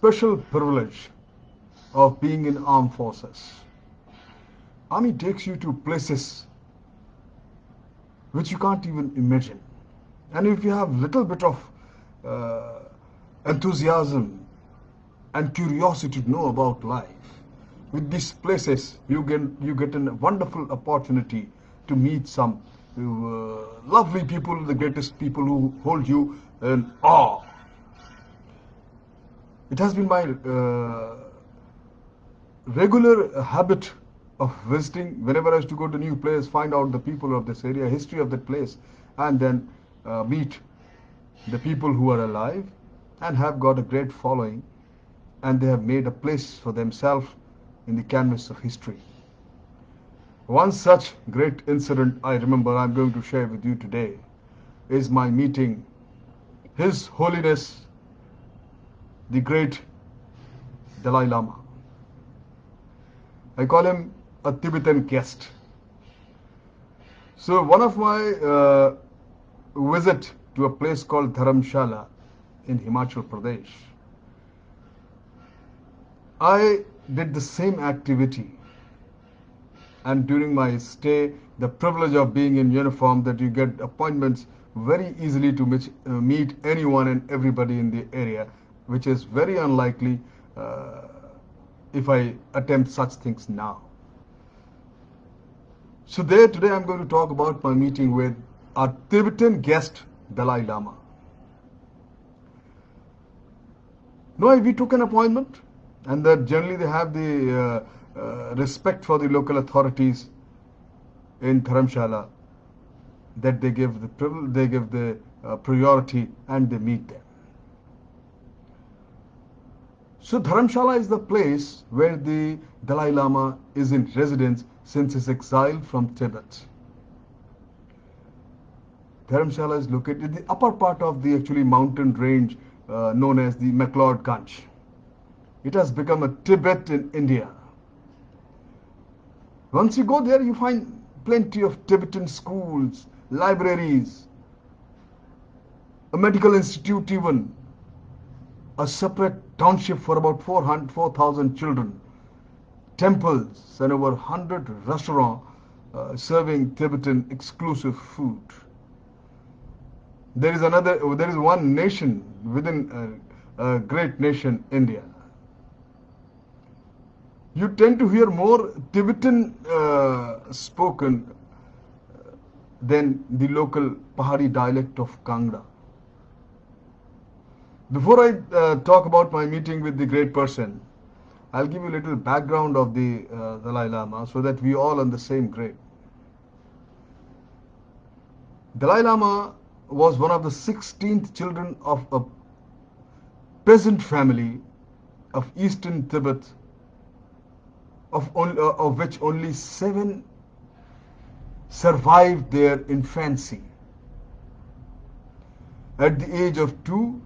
special privilege of being in armed forces. Army takes you to places which you can't even imagine. And if you have little bit of uh, enthusiasm and curiosity to know about life, with these places you get a wonderful opportunity to meet some lovely people, the greatest people who hold you in awe. It has been my regular habit of visiting whenever I used to go to a new place, find out the people of this area, history of that place, and then meet the people who are alive and have got a great following, and they have made a place for themselves in the canvas of history. One such great incident I remember I'm going to share with you today is my meeting His Holiness the great Dalai Lama. I call him a Tibetan guest. So one of my visit to a place called Dharamshala in Himachal Pradesh, I did the same activity, and during my stay, the privilege of being in uniform, that you get appointments very easily to meet anyone and everybody in the area, which is very unlikely if I attempt such things now. So there today I'm going to talk about my meeting with our Tibetan guest Dalai Lama. No, we took an appointment, and that generally they have the respect for the local authorities in Dharamshala, that they give the priority and they meet them. So Dharamshala is the place where the Dalai Lama is in residence since his exile from Tibet. Dharamshala is located in the upper part of the actually mountain range known as the McLeodganj. It has become a Tibet in India. Once you go there, you find plenty of Tibetan schools, libraries, a medical institute even, a separate township for about 4,000 children, temples, and over 100 restaurants serving Tibetan exclusive food. There is one nation within a great nation, India. You tend to hear more Tibetan spoken than the local Pahari dialect of Kangra. Before I talk about my meeting with the great person, I'll give you a little background of the Dalai Lama so that we all on the same grade. Dalai Lama was one of the 16th children of a peasant family of eastern Tibet, of which only 7 survived their infancy. At the age of 2,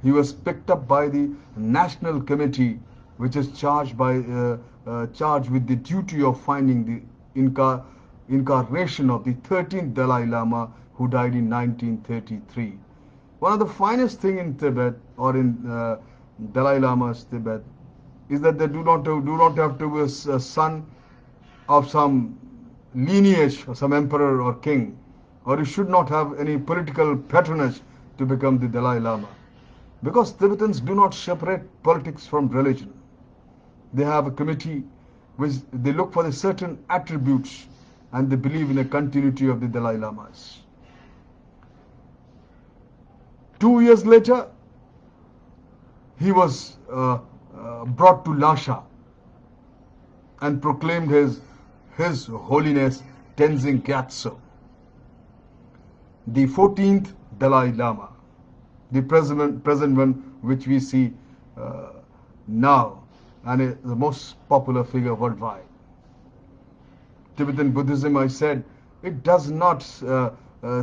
he was picked up by the National Committee, which is charged with the duty of finding the incarnation of the 13th Dalai Lama, who died in 1933. One of the finest things in Tibet, or in Dalai Lama's Tibet, is that they do not have to be a son of some lineage or some emperor or king, or you should not have any political patronage to become the Dalai Lama. Because Tibetans do not separate politics from religion. They have a committee which they look for the certain attributes, and they believe in a continuity of the Dalai Lamas. 2 years later, he was brought to Lhasa and proclaimed His Holiness Tenzin Gyatso, the 14th Dalai Lama, the present one which we see now, and is the most popular figure worldwide. Tibetan Buddhism, I said, it does not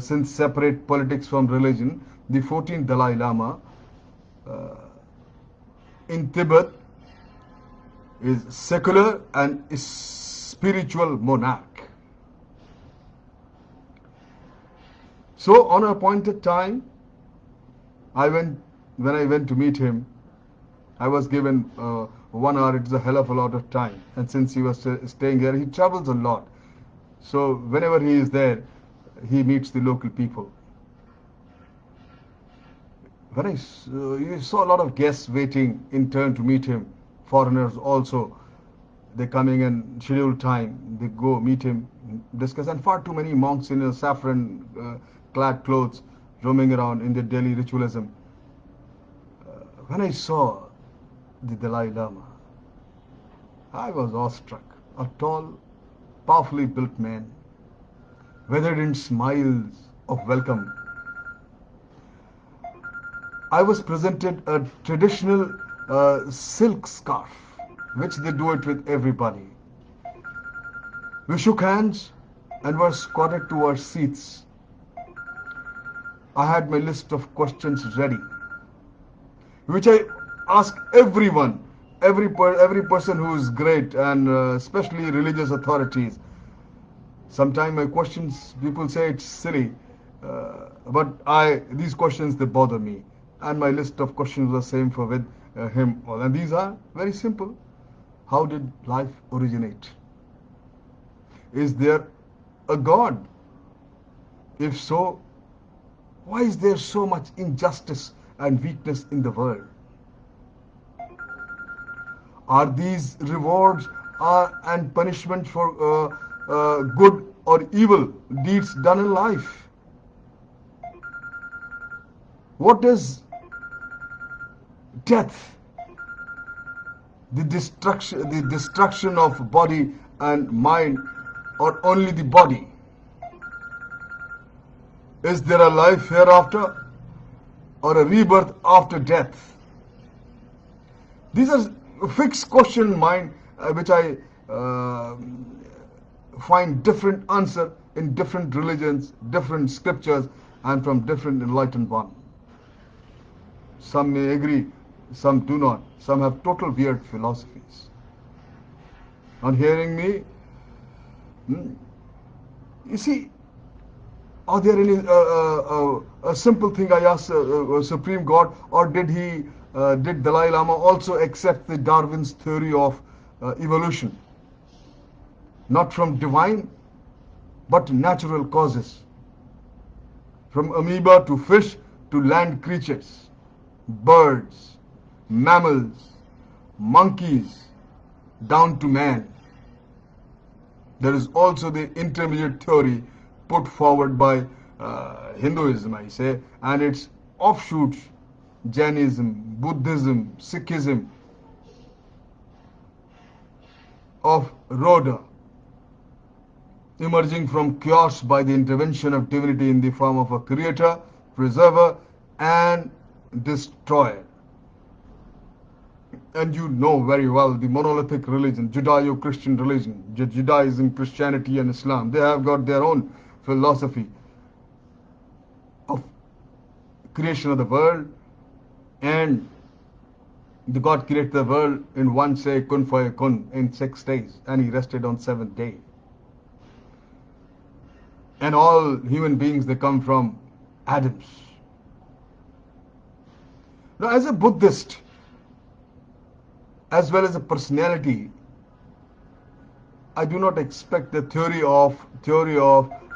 since separate politics from religion. The 14th Dalai Lama in Tibet is secular and is spiritual monarch. So on an appointed time, when I went to meet him, I was given 1 hour. It's a hell of a lot of time. And since he was staying here, he travels a lot. So whenever he is there, he meets the local people. When you saw a lot of guests waiting in turn to meet him, foreigners also, they're coming in scheduled time, they go meet him, discuss, and far too many monks in saffron clad clothes roaming around in their daily ritualism. When I saw the Dalai Lama, I was awestruck. A tall, powerfully built man, weathered in smiles of welcome. I was presented a traditional silk scarf, which they do it with everybody. We shook hands and were escorted to our seats. I had my list of questions ready, which I ask everyone, every person who is great, and especially religious authorities. Sometimes my questions, people say it's silly, but these questions, they bother me. And my list of questions was same for with him. And these are very simple. How did life originate? Is there a God? If so, why is there so much injustice and weakness in the world? Are these rewards and punishment for good or evil deeds done in life? What is death? The destruction of body and mind, or only the body? Is there a life hereafter, or a rebirth after death? These are fixed questions in mind, which I find different answer in different religions, different scriptures, and from different enlightened ones. Some may agree, some do not. Some have total weird philosophies. On hearing me, you see, are there any a simple thing I asked Supreme God, or did Dalai Lama also accept the Darwin's theory of evolution? Not from divine, but natural causes. From amoeba to fish to land creatures, birds, mammals, monkeys, down to man. There is also the intermediate theory put forward by Hinduism, I say, and its offshoots, Jainism, Buddhism, Sikhism, of Rhoda, emerging from chaos by the intervention of divinity in the form of a creator, preserver, and destroyer. And you know very well the monolithic religion, Judeo-Christian religion, Judaism, Christianity, and Islam. They have got their own philosophy of creation of the world, and the God created the world in one say, kun fayakun, in 6 days, and he rested on 7th day. And all human beings, they come from Adams. Now, as a Buddhist, as well as a personality, I do not expect the theory of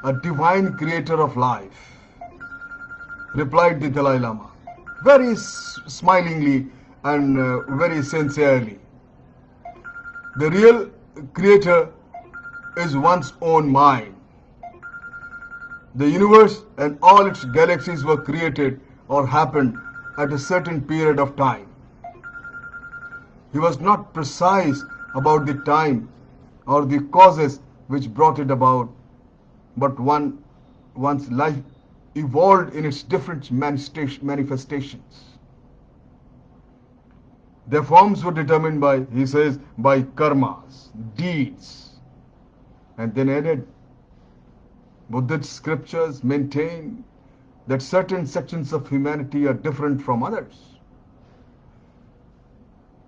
a divine creator of life, replied the Dalai Lama, very smilingly and very sincerely. The real creator is one's own mind. The universe and all its galaxies were created or happened at a certain period of time. He was not precise about the time or the causes which brought it about, but one's life evolved in its different manifestations. Their forms were determined by, he says, by karmas, deeds. And then added, Buddhist scriptures maintain that certain sections of humanity are different from others.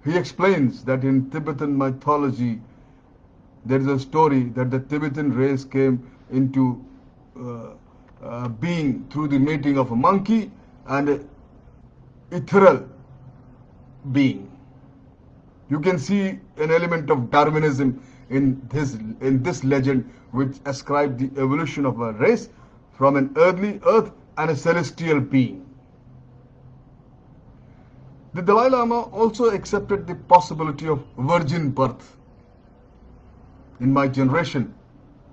He explains that in Tibetan mythology, there is a story that the Tibetan race came into being through the mating of a monkey and an ethereal being. You can see an element of Darwinism in this legend, which ascribed the evolution of a race from an earthly earth and a celestial being. The Dalai Lama also accepted the possibility of virgin birth. In my generation,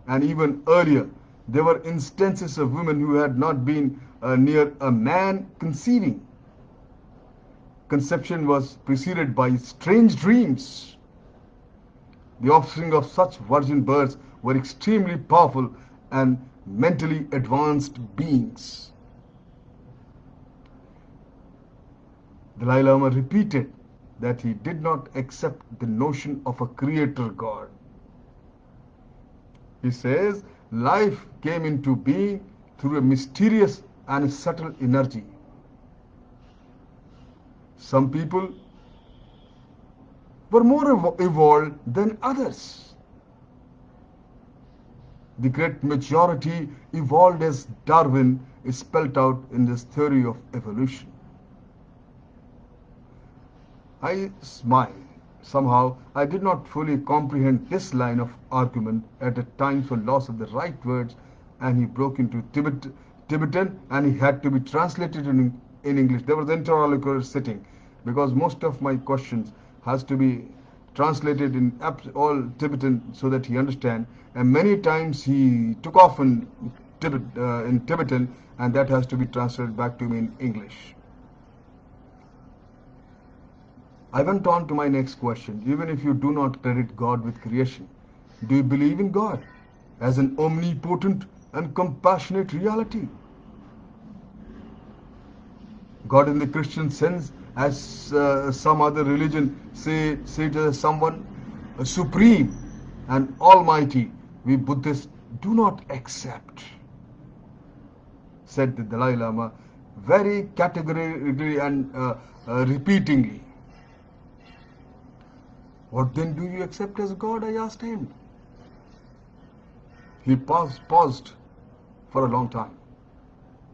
and even earlier, there were instances of women who had not been near a man conceiving. Conception was preceded by strange dreams. The offspring of such virgin births were extremely powerful and mentally advanced beings. Dalai Lama repeated that he did not accept the notion of a creator God. He says, life came into being through a mysterious and subtle energy. Some people were more evolved than others. The great majority evolved as Darwin is spelt out in this theory of evolution. I smiled. Somehow, I did not fully comprehend this line of argument at a time for loss of the right words, and he broke into Tibetan, and he had to be translated in English. There was an interlocutor sitting, because most of my questions has to be translated in all Tibetan so that he understand. And many times he took off in Tibetan, and that has to be translated back to me in English. I went on to my next question. Even if you do not credit God with creation, do you believe in God as an omnipotent and compassionate reality? God in the Christian sense, as some other religion say to someone supreme and almighty, we Buddhists do not accept, said the Dalai Lama very categorically and repeatingly. What then do you accept as God? I asked him. He paused for a long time,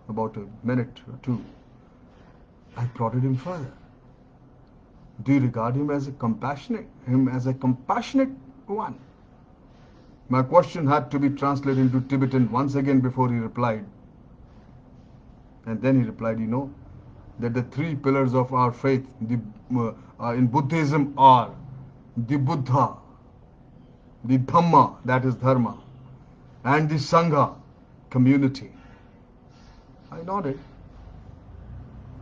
about a minute or two. I prodded him further. Do you regard him as a compassionate one? My question had to be translated into Tibetan once again before he replied. And then he replied, you know, that the three pillars of our faith in Buddhism are the Buddha, the Dhamma, that is Dharma, and the Sangha, community. I nodded.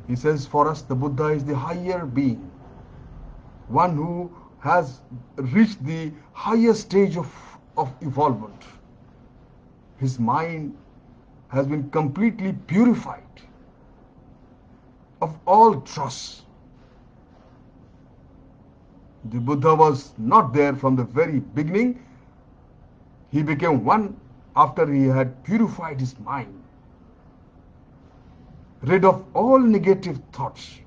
He says, for us, the Buddha is the higher being, one who has reached the higher stage of evolvement. His mind has been completely purified of all dross. The Buddha was not there from the very beginning. He became one after he had purified his mind, rid of all negative thoughts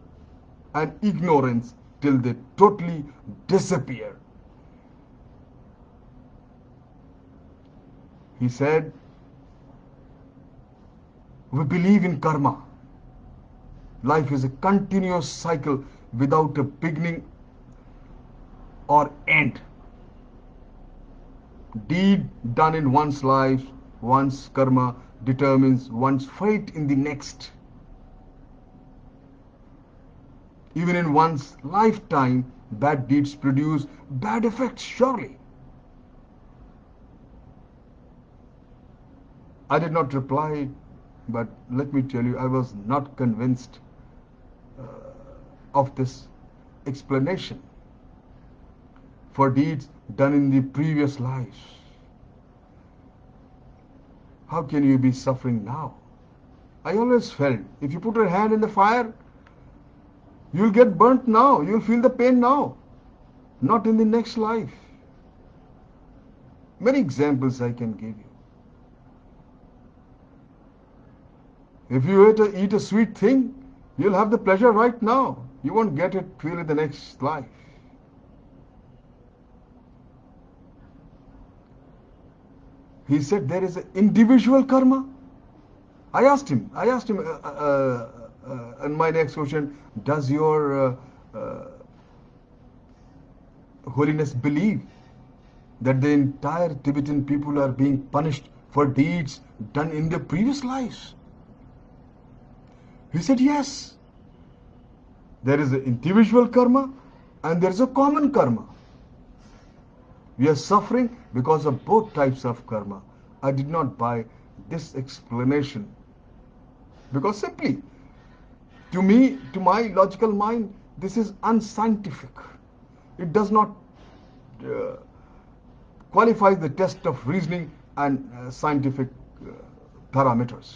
and ignorance till they totally disappeared. He said, we believe in karma. Life is a continuous cycle without a beginning or end. Deed done in one's life, one's karma, determines one's fate in the next. Even in one's lifetime, bad deeds produce bad effects, surely. I did not reply, but let me tell you, I was not convinced of this explanation for deeds done in the previous lives. How can you be suffering now? I always felt if you put your hand in the fire, you'll get burnt now, you'll feel the pain now, not in the next life. Many examples I can give you. If you eat a sweet thing, you'll have the pleasure right now. You won't get it really the next life. He said there is an individual karma. I asked him in my next question, does your Holiness believe that the entire Tibetan people are being punished for deeds done in their previous lives? He said, yes. There is an individual karma and there is a common karma. We are suffering because of both types of karma. I did not buy this explanation because simply, to me, to my logical mind, this is unscientific. It does not qualify the test of reasoning and scientific parameters.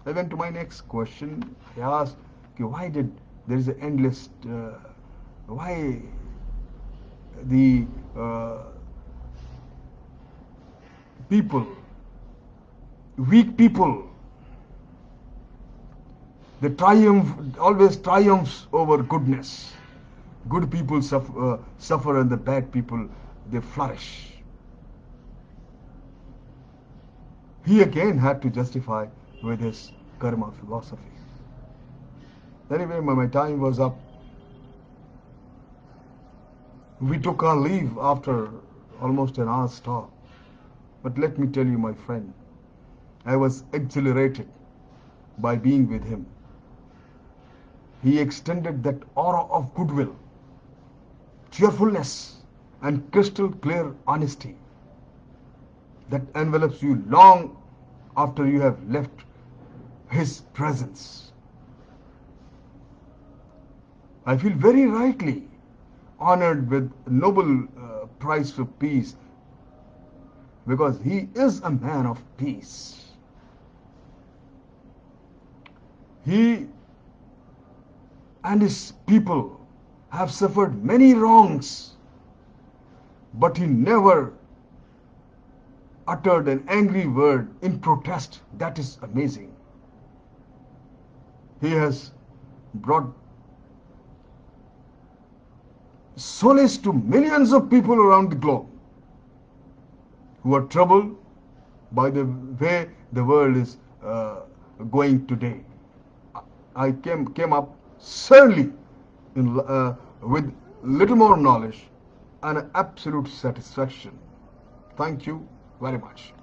I went to my next question. I asked, okay, why did there is an endless, why the people, weak people, the always triumphs over goodness. Good people suffer and the bad people, they flourish. He again had to justify with his karma philosophy. Anyway, my time was up. We took our leave after almost an hour's talk. But let me tell you, my friend, I was exhilarated by being with him. He extended that aura of goodwill, cheerfulness, and crystal clear honesty that envelops you long after you have left his presence. I feel very rightly honored with Nobel Prize for Peace because he is a man of peace. He and his people have suffered many wrongs, but he never uttered an angry word in protest. That is amazing. He has brought solace to millions of people around the globe who are troubled by the way the world is going today. I came up certainly with little more knowledge and absolute satisfaction. Thank you very much.